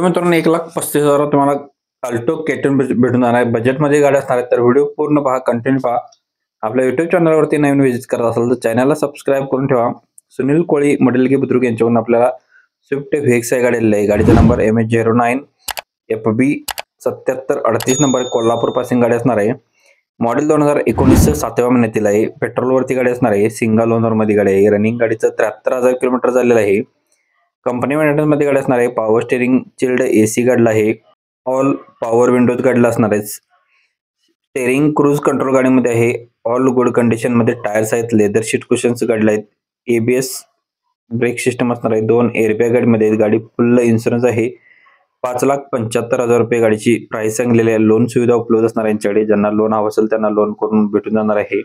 मित्रांनो 1,35,000 तुम्हाला Alto ketone भेटून जाणार आहे. बजेटमध्ये गाडी असणार आहे, तर व्हिडिओ पूर्ण पहा, कंटेंट पहा. आपल्या युट्यूब चॅनलवरती नवीन व्हिजिट करत असाल तर चॅनलला सबस्क्राईब करून ठेवा. सुनील कोळी मॉडेल की बुद्रुक यांच्याकडून आपल्याला स्विफ्ट व्हीएक्स गाडी आलेली आहे. गाडीचा number MH09 FB 7738 number Kolhapur passing गाडी असणार आहे. मॉडेल 2019 7व्या महिन्यातील आहे. पेट्रोलवरती गाडी असणार आहे. सिंगल ओनर मध्ये गाडी आहे. रनिंग गाडीचं 73,000 किलोमीटर झालेलं आहे. कंपनी मेंटेनन्स मध्ये गाडी असणार आहे. पॉवर स्टेरिंग चिल्ड AC गाडीला आहे. ऑल पॉवर विंडोज गाडीला असणार आहे. स्टेरिंग क्रूज कंट्रोल गाडीमध्ये आहे. ऑल गुड कंडिशन मध्ये टायर्स आहेत. लेदर सीट कुशन्स गाडीला आहेत. ABS ब्रेक सिस्टम असणार आहे. 2 एअरबॅग गाडीमध्ये आहेत. गाडी फुल इन्शुरन्स आहे. 5,75,000 रुपये गाडीची प्राइस सांगलेली आहे. लोन सुविधा उपलब्ध असणार आहे यांच्याकडे. ज्यांना लोन हवं असेल त्यांना लोन करून भेटून जाणार आहे.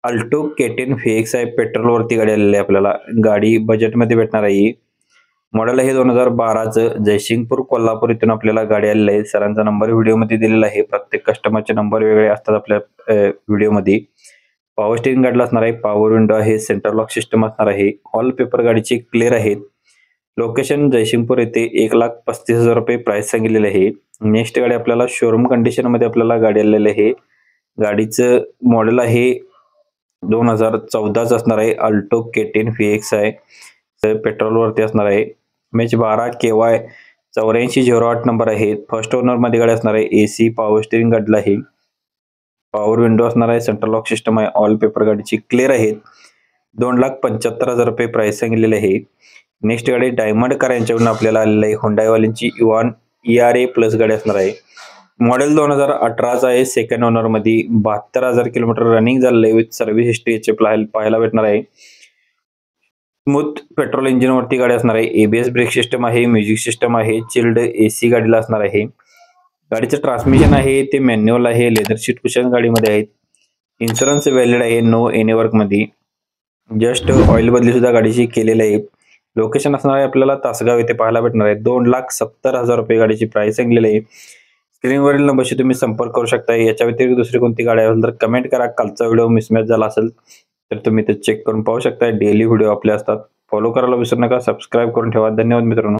अल्टो केटेन व्हीएक्स आहे. पेट्रोलवरती गाडी आलेली आहे. आपल्याला गाडी बजेटमध्ये भेटणार आहे. मॉडेल आहे 2012चं. जयसिंगपूर कोल्हापूर इथून आपल्याला गाडी आलेली आहे. सरांचा नंबर व्हिडिओमध्ये दिलेला आहे. प्रत्येक कस्टमरचे नंबर वेगळे असतात आपल्या व्हिडिओमध्ये. पॉवर स्टेरिंग गाडीला असणार आहे. पॉवर विंडो आहे. सेंटर लॉक सिस्टम असणार आहे. ऑल पेपर गाडीचे क्लिअर आहेत. लोकेशन जयसिंगपूर येथे 1,35,000 रुपये प्राइस सांगितलेले आहे. नेक्स्ट गाडी आपल्याला शोरूम कंडिशन मध्ये आपल्याला गाडी आलेली आहे. गाडीचं मॉडेल आहे 2014च असणार आहे. अल्टो केटेन व्हीएक्स आहे. पेट्रोलवरती असणार आहे. MH12 KY 8408 नंबर आहे. फर्स्ट ओनर मध्ये गाडी असणार आहे. AC पॉवर स्टेरिंग गाडीला आहे. पॉवर विंडो असणार आहे. सेंट्रल लॉक सिस्टम आहे. ऑल पेपर गाडीची क्लिअर आहेत. 2,75,000 रुपये प्राइस सांगितलेले आहे. नेक्स्ट गाडी डायमंड कार यांच्याकडून आपल्याला आलेली आहे. हुंडाईवाल्यांची इव्हॉन ERA प्लस गाडी असणार आहे. मॉडेल 2018चा आहे. सेकंड ओनर मध्ये 72,000 किलोमीटर रनिंग झालेलं आहे. विथ सर्व्हिस हिस्ट्री याचे पाहायला भेटणार आहे. स्मूथ पेट्रोल इंजिन वरती गाडी असणार आहे. ABS ब्रेक सिस्टम आहे. म्युझिक सिस्टम आहे. चिल्ड AC गाडीला असणार आहे. गाडीचं ट्रान्समिशन आहे ते मॅन्युअल आहे. लेदर सीट कुशन गाडीमध्ये आहेत. इन्शुरन्स व्हॅलिड आहे. नो एनी वर्क मध्ये. जस्ट ऑइल बदली सुद्धा गाडीची केलेली आहे. लोकेशन असणार आहे आपल्याला तासगाव येथे पाहायला भेटणार आहे. 2,70,000 रुपये गाडीची प्राइस सांगलेली आहे. स्क्रीनवरील नंबरशी तुम्ही संपर्क करू शकता. याच्या व्यतिरिक्त दुसरी कोणती गाडी असेल तर कमेंट करा. कालचा व्हिडिओ मिसमॅच झाला असेल तर तुम्ही ते चेक करून पाहू शकता. डेली व्हिडिओ आपले असतात. फॉलो करायला विसरू नका. सबस्क्राईब करून ठेवा. धन्यवाद मित्रांनो.